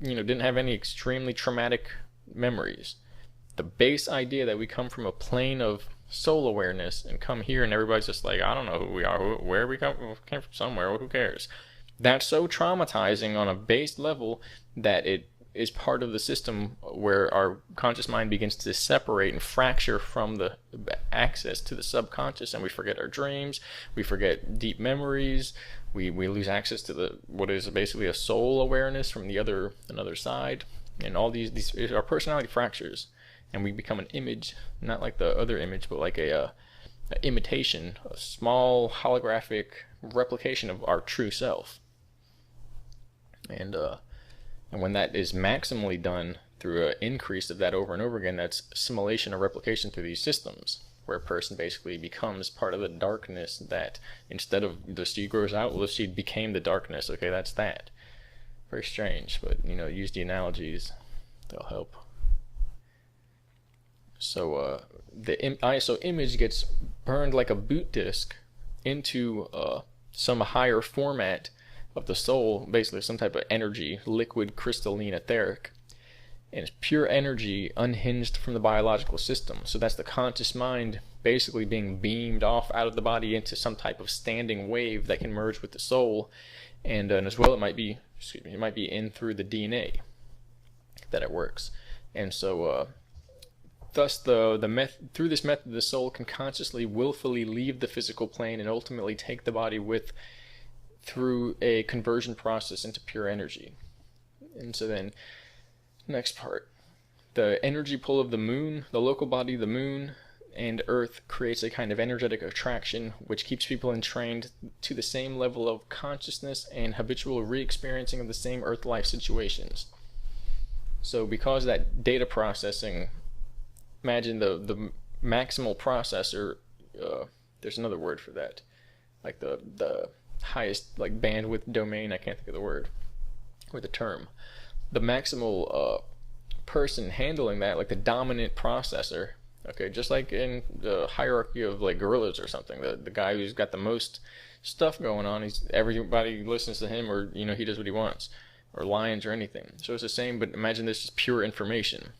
didn't have any extremely traumatic memories. The base idea that we come from a plane of soul awareness and come here and everybody's just like, I don't know who we are, where we came from somewhere, who cares? That's so traumatizing on a base level that it is part of the system where our conscious mind begins to separate and fracture from the access to the subconscious, and we forget our dreams, we forget deep memories, we lose access to what is basically a soul awareness from another side, and all these our personality fractures, and we become an image, not like the other image, but like a imitation, a small holographic replication of our true self. And when that is maximally done through an increase of that over and over again, that's assimilation or replication through these systems, where a person basically becomes part of the darkness that, instead of the seed grows out, well, the seed became the darkness. Okay, that's that. Very strange, but use the analogies, they'll help. So the ISO image gets burned like a boot disk into some higher format of the soul, basically some type of energy, liquid, crystalline, etheric, and it's pure energy unhinged from the biological system. So that's the conscious mind basically being beamed off out of the body into some type of standing wave that can merge with the soul, and as well it might be in through the DNA that it works. And so thus through this method, the soul can consciously, willfully leave the physical plane and ultimately take the body through a conversion process into pure energy. And so then Next part. The energy pull of the moon, the local body, the moon, and Earth creates a kind of energetic attraction which keeps people entrained to the same level of consciousness and habitual re-experiencing of the same Earth life situations. So because that data processing, imagine the maximal processor, there's another word for that, like the highest like bandwidth domain, I can't think of the word or the term. The maximal person handling that, like the dominant processor, okay, just like in the hierarchy of like gorillas or something, the guy who's got the most stuff going on, everybody listens to him, or he does what he wants, or lions or anything. So it's the same, but imagine this is pure information.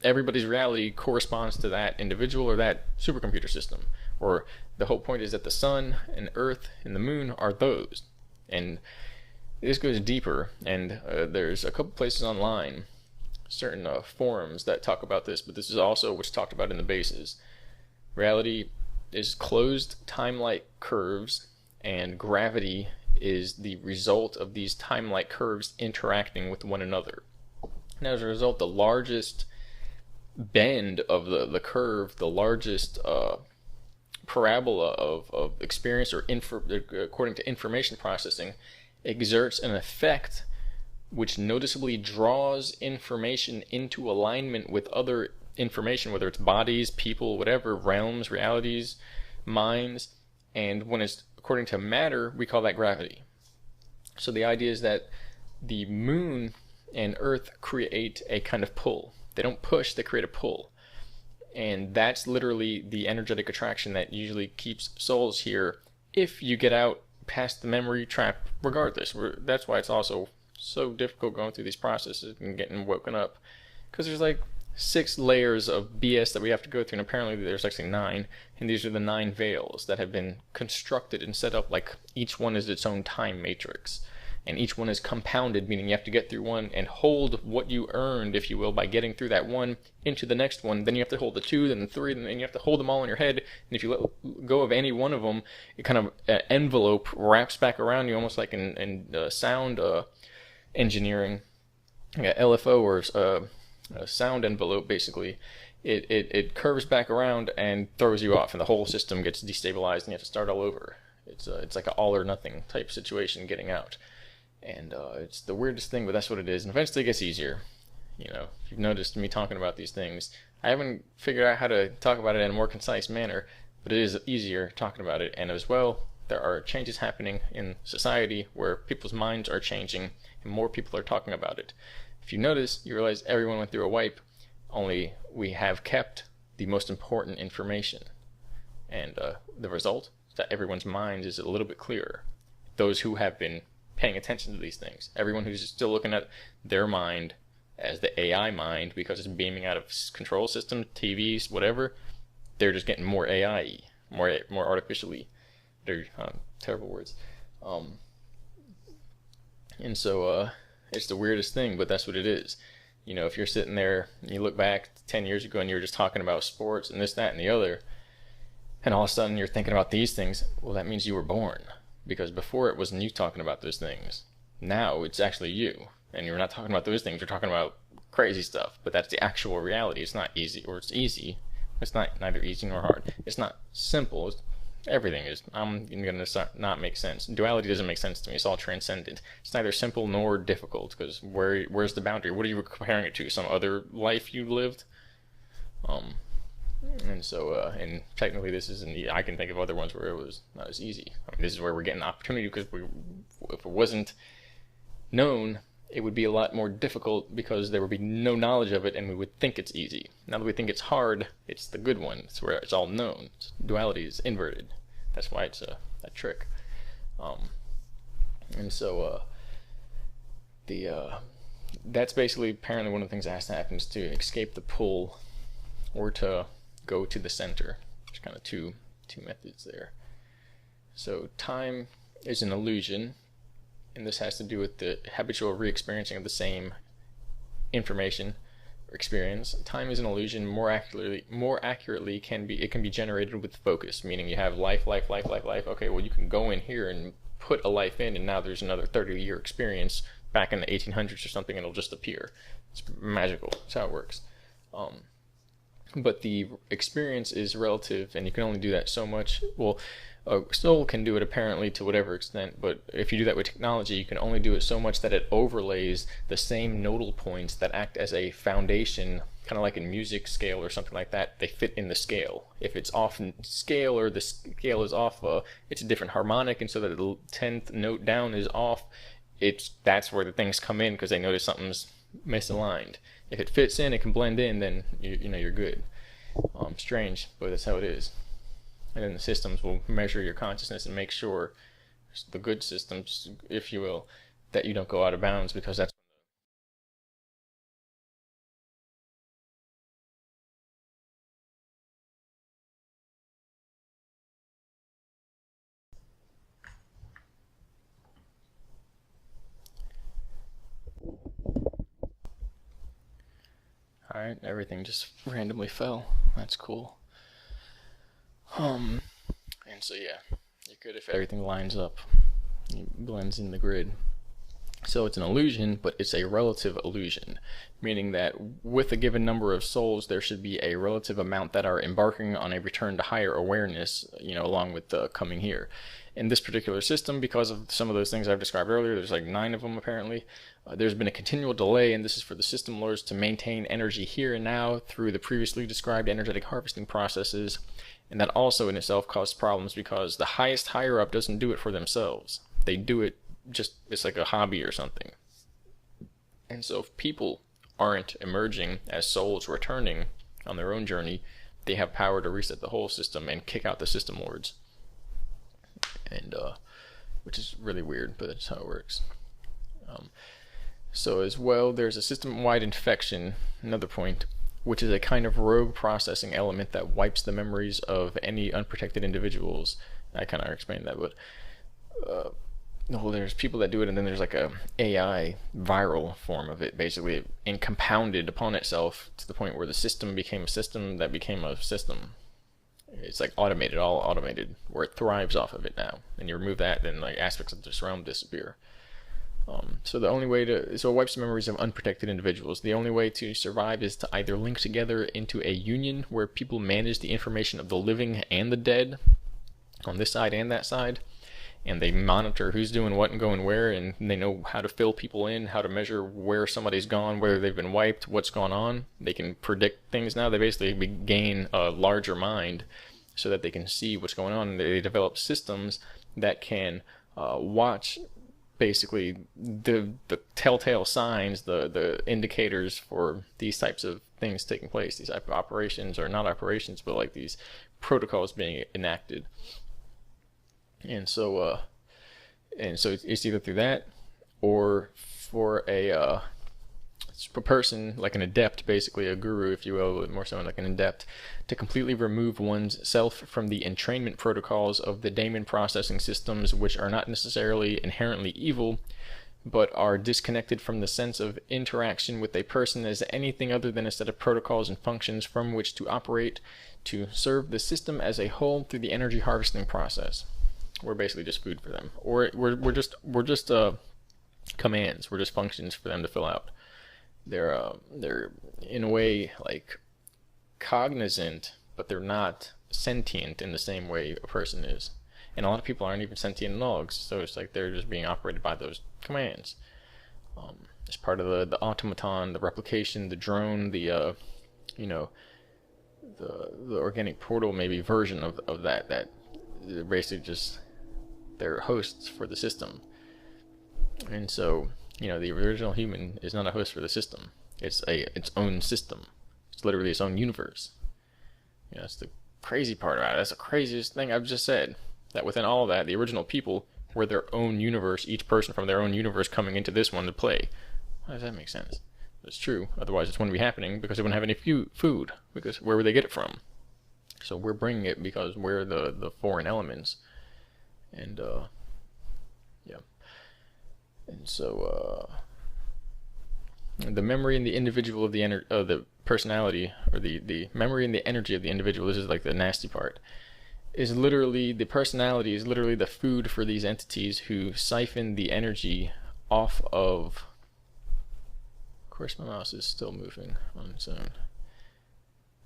Everybody's reality corresponds to that individual or that supercomputer system. Or the whole point is that the sun and Earth and the moon are those. And this goes deeper, and there's a couple places online, certain forums that talk about this, but this is also what's talked about in the bases. Reality is closed time-like curves, and gravity is the result of these time-like curves interacting with one another. And as a result, the largest bend of the curve, the largest parabola of experience, or according to information processing, exerts an effect which noticeably draws information into alignment with other information, whether it's bodies, people, whatever, realms, realities, minds, and when it's according to matter, we call that gravity. So the idea is that the moon and Earth create a kind of pull. They don't push, they create a pull. And that's literally the energetic attraction that usually keeps souls here if you get out past the memory trap regardless. That's why it's also so difficult going through these processes and getting woken up, because there's like 6 layers of BS that we have to go through, and apparently there's actually 9, and these are the 9 veils that have been constructed and set up like each one is its own time matrix, and each one is compounded, meaning you have to get through one and hold what you earned, if you will, by getting through that one into the next one. Then you have to hold the 2, then the 3, and then you have to hold them all in your head, and if you let go of any one of them, it kind of envelope wraps back around you, almost like in sound engineering, LFO, or a sound envelope. Basically it curves back around and throws you off, and the whole system gets destabilized and you have to start all over. It's like an all or nothing type situation getting out, and it's the weirdest thing, but that's what it is. And eventually it gets easier. If you've noticed me talking about these things, I haven't figured out how to talk about it in a more concise manner, but it is easier talking about it. And as well, there are changes happening in society where people's minds are changing and more people are talking about it. If you notice, you realize everyone went through a wipe, only we have kept the most important information. And the result is that everyone's mind is a little bit clearer. Those who have been paying attention to these things. Everyone who's still looking at their mind as the AI mind because it's beaming out of control systems, TVs, whatever, they're just getting more AI-y, more artificially. They're terrible words. And so it's the weirdest thing, but that's what it is. If you're sitting there and you look back 10 years ago and you were just talking about sports and this, that, and the other, and all of a sudden you're thinking about these things, well, that means you were born. Because before it wasn't you talking about those things. Now it's actually you. And you're not talking about those things, you're talking about crazy stuff. But that's the actual reality. It's not easy, or it's easy. It's neither easy nor hard. It's not simple. Everything is. I'm going to not make sense. Duality doesn't make sense to me. It's all transcendent. It's neither simple nor difficult, because where's the boundary? What are you comparing it to? Some other life you lived? And so, and technically this isn't, I can think of other ones where it was not as easy. This is where we're getting an opportunity, because if it wasn't known, it would be a lot more difficult, because there would be no knowledge of it and we would think it's easy. Now that we think it's hard, it's the good one. It's where it's all known. Duality is inverted. That's why it's a trick. And so, that's basically apparently one of the things that has to happen, is to escape the pull or to go to the center. There's kind of two methods there. So time is an illusion, and this has to do with the habitual re-experiencing of the same information or experience. Time is an illusion. More accurately can be generated with focus, meaning you have life. Okay, well, you can go in here and put a life in, and now there's another 30-year experience back in the 1800s or something, and it'll just appear. It's magical. That's how it works. But the experience is relative, and you can only do that so much. Well, a soul can do it apparently to whatever extent, but if you do that with technology, you can only do it so much that it overlays the same nodal points that act as a foundation, kind of like in music scale or something like that. They fit in the scale. If it's off in scale, or the scale is off, it's a different harmonic, and so that the 10th note down is off, that's where the things come in, because they notice something's misaligned. If it fits in, it can blend in, then you're good. Strange, but that's how it is. And then the systems will measure your consciousness and make sure, the good systems, if you will, that you don't go out of bounds, because that's alright. Everything just randomly fell. That's cool. And so yeah, you're good if everything lines up. It blends in the grid. So it's an illusion, but it's a relative illusion, meaning that with a given number of souls, there should be a relative amount that are embarking on a return to higher awareness, along with the coming here. In this particular system, because of some of those things I've described earlier, there's like 9 of them apparently, there's been a continual delay, and this is for the system lords to maintain energy here and now through the previously described energetic harvesting processes, and that also in itself causes problems because the highest higher up doesn't do it for themselves. They do it it's like a hobby or something. And so if people aren't emerging as souls returning on their own journey, they have power to reset the whole system and kick out the system lords. And which is really weird, but that's how it works. So as well, there's a system-wide infection, another point, which is a kind of rogue processing element that wipes the memories of any unprotected individuals. I kind of explained that, but well, there's people that do it, and then there's like a AI viral form of it, basically, and compounded upon itself to the point where the system became a system that became a system. It's like automated, all automated, where it thrives off of it now. And you remove that, then like aspects of this realm disappear. So the only way so it wipes the memories of unprotected individuals. The only way to survive is to either link together into a union where people manage the information of the living and the dead on this side and that side, and they monitor who's doing what and going where, and they know how to fill people in, how to measure where somebody's gone, whether they've been wiped, what's gone on. They can predict things now. They basically gain a larger mind so that they can see what's going on. They develop systems that can watch basically the telltale signs, the indicators for these types of things taking place, these type of operations, or not operations, but like these protocols being enacted. And so it's either through that, or for a person like an adept, basically a guru, if you will, more so like an adept, to completely remove one's self from the entrainment protocols of the daemon processing systems, which are not necessarily inherently evil, but are disconnected from the sense of interaction with a person as anything other than a set of protocols and functions from which to operate to serve the system as a whole through the energy harvesting process. We're basically just food for them, or we're just commands. We're just functions for them to fill out. They're in a way like cognizant, but they're not sentient in the same way a person is. And a lot of people aren't even sentient logs, so it's like they're just being operated by those commands. As part of the automaton, the replication, the drone, the organic portal maybe version of that they're basically just, they're hosts for the system. And so, the original human is not a host for the system. It's its own system. It's literally its own universe. That's the crazy part about it. That's the craziest thing I've just said. That within all of that, the original people were their own universe, each person from their own universe coming into this one to play. How does that make sense? It's true. Otherwise, it wouldn't be happening, because they wouldn't have any food. Because where would they get it from? So we're bringing it because we're the foreign elements. And yeah. And so the memory and the individual of the personality, or the memory and the energy of the individual, this is like the nasty part, is literally, the personality is literally the food for these entities who siphon the energy off of course my mouse is still moving on its own.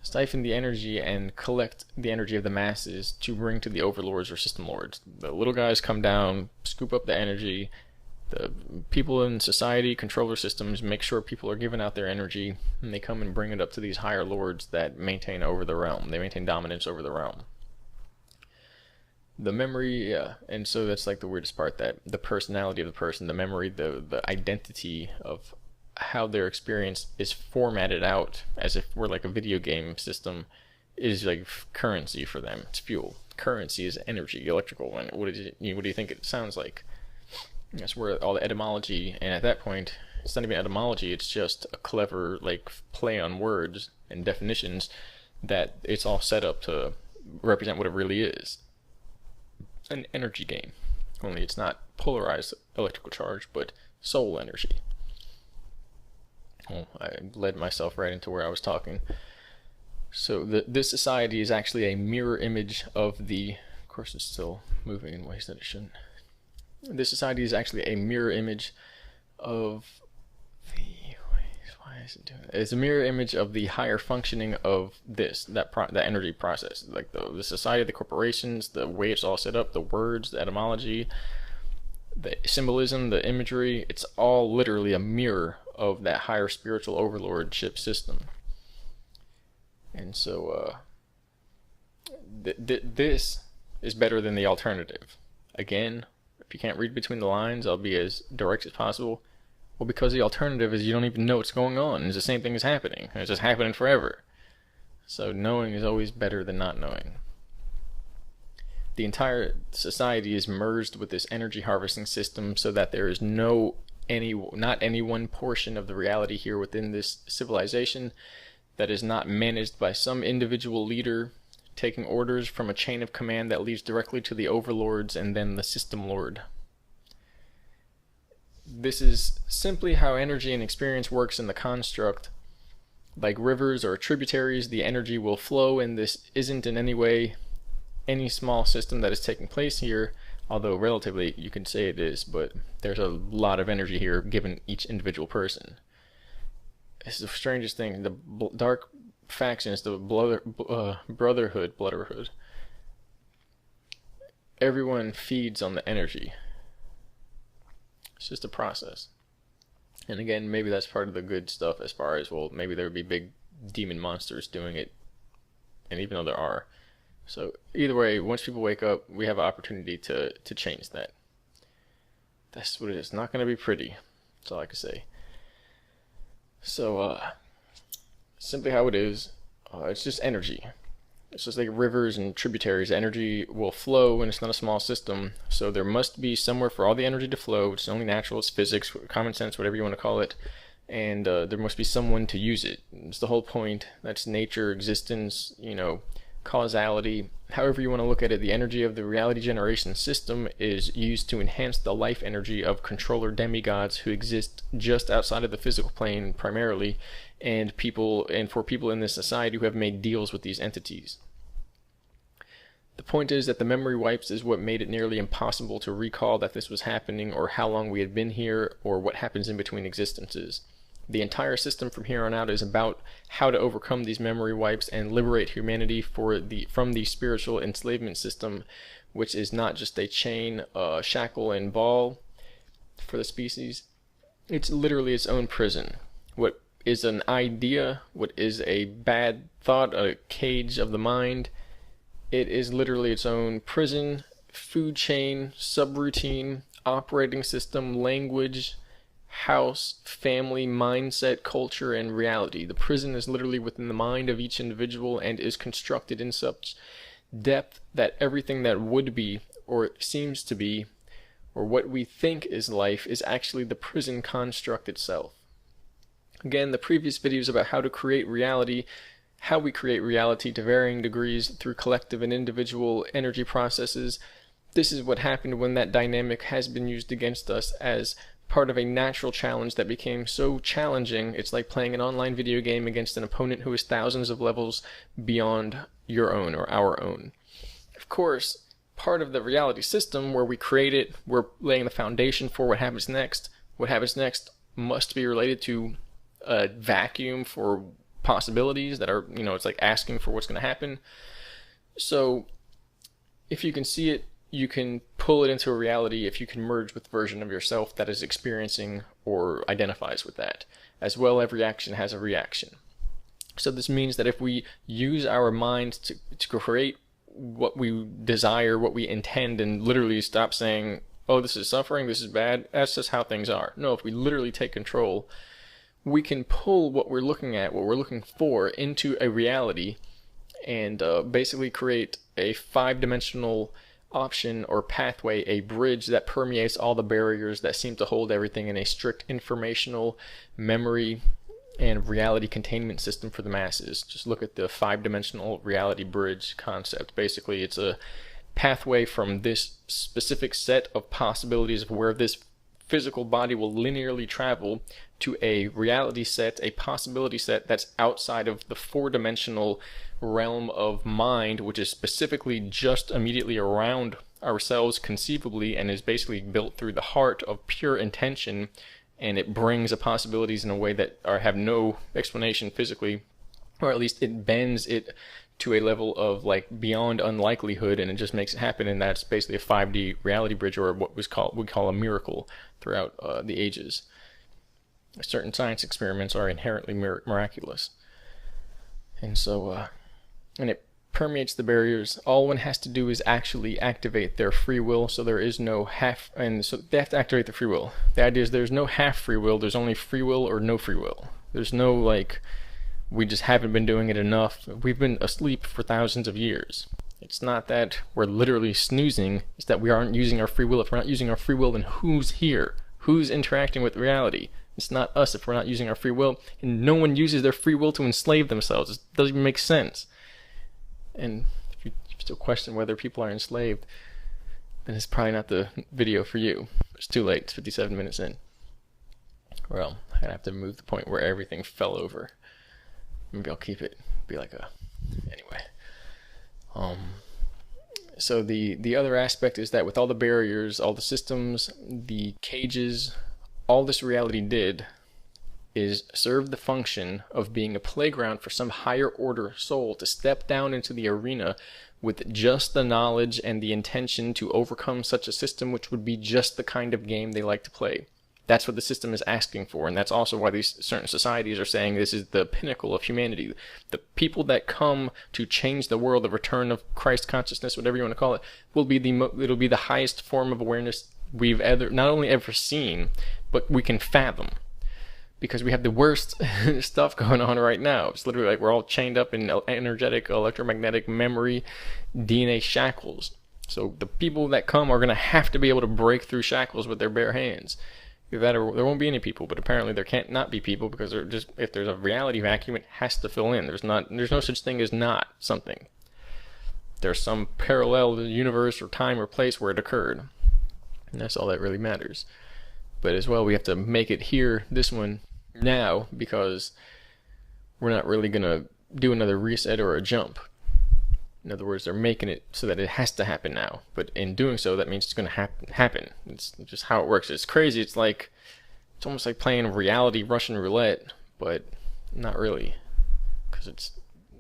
Siphon the energy and collect the energy of the masses to bring to the overlords or system lords. The little guys come down, scoop up the energy. The people in society control their systems, make sure people are giving out their energy, and they come and bring it up to these higher lords that maintain over the realm. They maintain dominance over the realm. The memory, yeah, and so that's like the weirdest part, that the personality of the person, the memory, the identity of how their experience is formatted out as if we're like a video game system is like currency for them. It's fuel. Currency is energy, electrical. And what do you think it sounds like? That's where all the etymology, and at that point, it's not even etymology, it's just a clever like play on words and definitions that it's all set up to represent what it really is. An energy game. Only it's not polarized electrical charge, but soul energy. Oh, I led myself right into where I was talking. So this society is actually a mirror image of the... Of course it's still moving in ways that it shouldn't. This society is actually a mirror image of the... Why is it doing that? It's a mirror image of the higher functioning of that energy process. Like the society, the corporations, the way it's all set up, the words, the etymology, the symbolism, the imagery, it's all literally a mirror of that higher spiritual overlordship system. And so this is better than the alternative. Again, if you can't read between the lines, I'll be as direct as possible. Well, because the alternative is you don't even know what's going on. It's the same thing as happening. It's just happening forever. So knowing is always better than not knowing. The entire society is merged with this energy harvesting system so that there is not any one portion of the reality here within this civilization that is not managed by some individual leader taking orders from a chain of command that leads directly to the overlords and then the system lord. This is simply how energy and experience works in the construct. Like rivers or tributaries, the energy will flow, and this isn't in any way any small system that is taking place here, although relatively you can say it is, but there's a lot of energy here given each individual person. It's the strangest thing. The dark factions, the brotherhood, everyone feeds on the energy. It's just a process. And again, maybe that's part of the good stuff as far as, well, maybe there would be big demon monsters doing it, and even though there are. So either way, once people wake up, we have an opportunity to change that. That's what it is. Not going to be pretty. That's all I can say. So, simply how it is, it's just energy. It's just like rivers and tributaries. Energy will flow, and it's not a small system. So there must be somewhere for all the energy to flow, which is only natural. It's physics, common sense, whatever you want to call it. And there must be someone to use it. It's the whole point. That's nature, existence, causality. However you want to look at it, the energy of the reality generation system is used to enhance the life energy of controller demigods who exist just outside of the physical plane primarily, and for people in this society who have made deals with these entities. The point is that the memory wipes is what made it nearly impossible to recall that this was happening, or how long we had been here, or what happens in between existences. The entire system from here on out is about how to overcome these memory wipes and liberate humanity from the spiritual enslavement system, which is not just a chain, shackle, and ball for the species. It's literally its own prison. What is an idea, what is a bad thought, a cage of the mind, it is literally its own prison, food chain, subroutine, operating system, language, house, family, mindset, culture, and reality. The prison is literally within the mind of each individual and is constructed in such depth that everything that would be, or seems to be, or what we think is life is actually the prison construct itself. Again, the previous videos about how to create reality, how we create reality to varying degrees through collective and individual energy processes, this is what happened when that dynamic has been used against us as part of a natural challenge that became so challenging. It's like playing an online video game against an opponent who is thousands of levels beyond your own or our own. Of course, part of the reality system where we create it, we're laying the foundation for what happens next. what happens next must be related to a vacuum for possibilities that are, it's like asking for what's going to happen. So if you can see it, you can pull it into a reality if you can merge with the version of yourself that is experiencing or identifies with that. As well, every action has a reaction. So this means that if we use our mind to create what we desire, what we intend, and literally stop saying, oh, this is suffering, this is bad, that's just how things are. No, if we literally take control, we can pull what we're looking at, what we're looking for, into a reality and basically create a 5-dimensional option or pathway, a bridge that permeates all the barriers that seem to hold everything in a strict informational memory and reality containment system for the masses. Just look at the 5-dimensional reality bridge concept. Basically, it's a pathway from this specific set of possibilities of where this physical body will linearly travel to a reality set, a possibility set that's outside of the 4-dimensional realm of mind, which is specifically just immediately around ourselves conceivably and is basically built through the heart of pure intention, and it brings the possibilities in a way that have no explanation physically, or at least it bends it to a level of like beyond unlikelihood, and it just makes it happen. And that's basically a 5D reality bridge, or what we call a miracle throughout the ages. Certain science experiments are inherently miraculous, and so and it permeates the barriers. All one has to do is actually activate their free will. So there is no half, and so they have to activate the free will. The idea is there's no half free will. There's only free will or no free will. There's no like, we just haven't been doing it enough. We've been asleep for thousands of years. It's not that we're literally snoozing. It's that we aren't using our free will. If we're not using our free will, then who's here? Who's interacting with reality? It's not us if we're not using our free will. And no one uses their free will to enslave themselves. It doesn't even make sense. And if you still question whether people are enslaved, then it's probably not the video for you. It's too late. It's 57 minutes in. Well, I have to move the point where everything fell over. Maybe I'll keep it. Be like a... Anyway. So the other aspect is that with all the barriers, all the systems, the cages, all this reality did is serve the function of being a playground for some higher order soul to step down into the arena with just the knowledge and the intention to overcome such a system, which would be just the kind of game they like to play. That's what the system is asking for, and that's also why these certain societies are saying this is the pinnacle of humanity. The people that come to change the world, the return of Christ consciousness, whatever you want to call it, it'll be the highest form of awareness we've not only ever seen, but we can fathom. Because we have the worst stuff going on right now. It's literally like we're all chained up in energetic, electromagnetic memory, DNA shackles. So the people that come are going to have to be able to break through shackles with their bare hands. Either that or there won't be any people, but apparently there can't not be people, because if there's a reality vacuum, it has to fill in. There's no such thing as not something. There's some parallel universe or time or place where it occurred. And that's all that really matters. But as well, we have to make it here, this one, now, because we're not really going to do another reset or a jump. In other words, they're making it so that it has to happen now. But in doing so, that means it's going to happen. It's just how it works. It's crazy. It's almost like playing reality Russian roulette, but not really. Because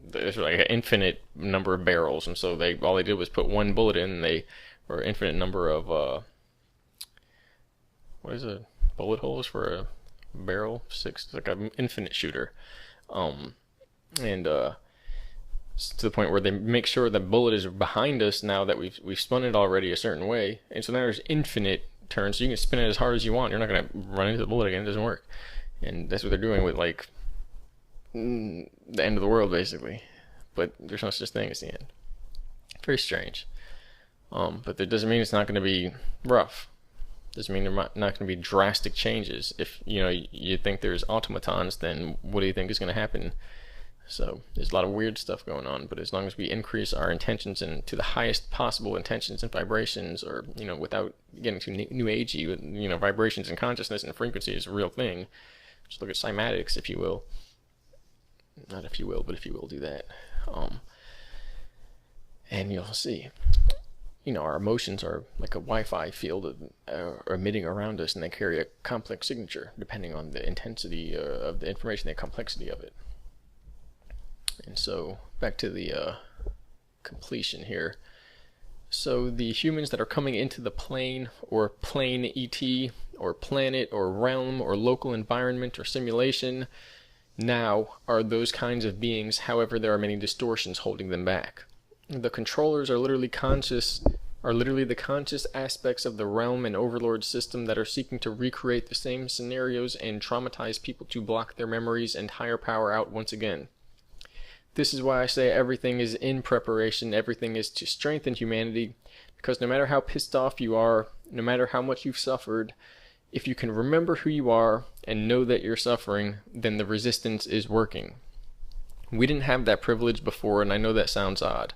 there's like an infinite number of barrels, and so all they did was put one bullet in, or infinite number of... what is it? Bullet holes for a barrel? 6. It's like an infinite shooter. To the point where they make sure the bullet is behind us now that we've spun it already a certain way. And so now there's infinite turns, so you can spin it as hard as you want. You're not going to run into the bullet again. It doesn't work. And that's what they're doing with, like, the end of the world, basically. But there's no such thing as the end. Very strange. But that doesn't mean it's not going to be rough. Doesn't mean there not going to be drastic changes. If you think there's automatons, then what do you think is going to happen? So there's a lot of weird stuff going on, but as long as we increase our intentions to the highest possible intentions and vibrations, or without getting too new agey, vibrations and consciousness and frequency is a real thing. Just look at cymatics, if you will. Not if you will, but if you will, do that. And you'll see. our emotions are like a Wi-Fi field emitting around us, and they carry a complex signature depending on the intensity of the information, the complexity of it. And so back to the completion here. So the humans that are coming into the plane, or plane ET, or planet, or realm, or local environment, or simulation, now are those kinds of beings. However, there are many distortions holding them back. The controllers are literally the conscious aspects of the realm and overlord system that are seeking to recreate the same scenarios and traumatize people to block their memories and higher power out once again. This is why I say everything is in preparation, everything is to strengthen humanity, because no matter how pissed off you are, no matter how much you've suffered, if you can remember who you are and know that you're suffering, then the resistance is working. We didn't have that privilege before, and I know that sounds odd.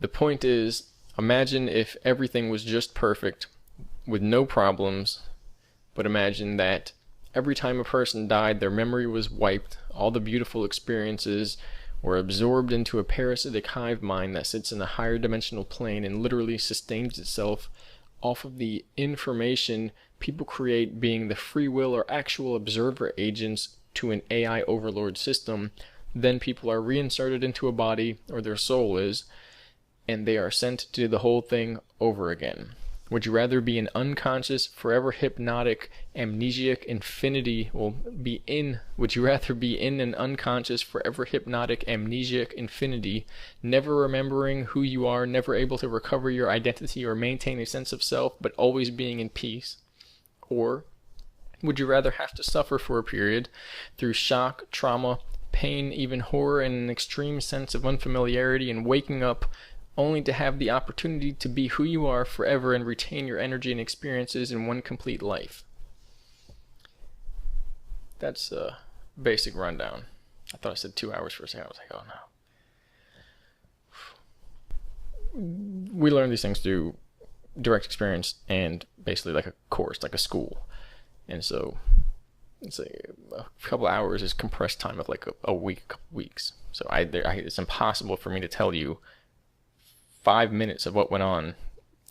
The point is, imagine if everything was just perfect, with no problems, but imagine that every time a person died, their memory was wiped, all the beautiful experiences were absorbed into a parasitic hive mind that sits in a higher dimensional plane and literally sustains itself off of the information people create, being the free will or actual observer agents to an AI overlord system. Then people are reinserted into a body, or their soul is, and they are sent to do the whole thing over again. Would you rather be an unconscious, forever hypnotic, amnesiac infinity? Would you rather be in an unconscious, forever hypnotic, amnesiac infinity, never remembering who you are, never able to recover your identity or maintain a sense of self, but always being in peace? Or would you rather have to suffer for a period through shock, trauma, pain, even horror, and an extreme sense of unfamiliarity, and waking up only to have the opportunity to be who you are forever and retain your energy and experiences in one complete life? That's a basic rundown. I thought I said 2 hours for a second. I was like, oh no. We learn these things through direct experience and basically like a course, like a school. And so it's a couple hours is compressed time of like a week, a couple weeks. So it's impossible for me to tell you 5 minutes of what went on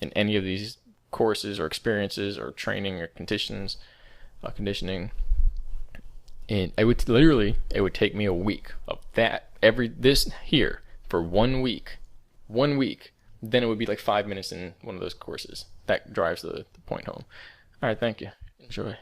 in any of these courses or experiences or training or conditioning. And it would take me a week of that, this here for 1 week. 1 week. Then it would be like 5 minutes in one of those courses. That drives the point home. All right, thank you. Enjoy.